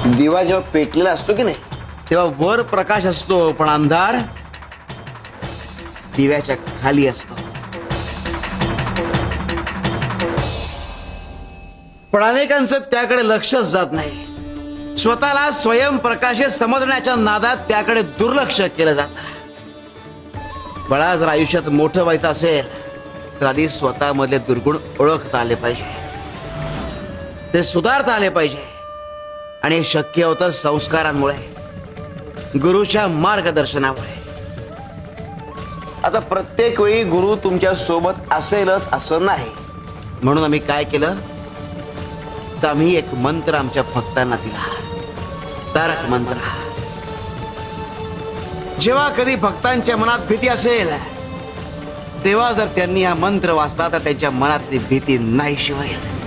दिवा जेव्हा पेटलेला असतो की नाही तेव्हा वर प्रकाश असतो, पण अंधार दिव्याच्या खाली असतो. पण अनेकांचं त्याकडे लक्षच जात नाही. स्वतःला स्वयंप्रकाशित समजण्याच्या नादात त्याकडे दुर्लक्ष केलं जातं. बळा, जर आयुष्यात मोठं व्हायचं असेल तर आधी स्वतःमधले दुर्गुण ओळखता आले पाहिजे, ते सुधारता आले पाहिजे. आणि हे शक्य होतं संस्कारांमुळे, गुरुच्या मार्गदर्शनामुळे. आता प्रत्येक वेळी गुरु तुमच्या सोबत असेलच असं नाही. म्हणून आम्ही काय केलं तर आम्ही एक मंत्र आमच्या भक्तांना दिला, तारक मंत्र. जेव्हा कधी भक्तांच्या मनात भीती असेल तेव्हा जर त्यांनी हा मंत्र वाचला तर त्यांच्या मनातली भीती नाहीशी होईल.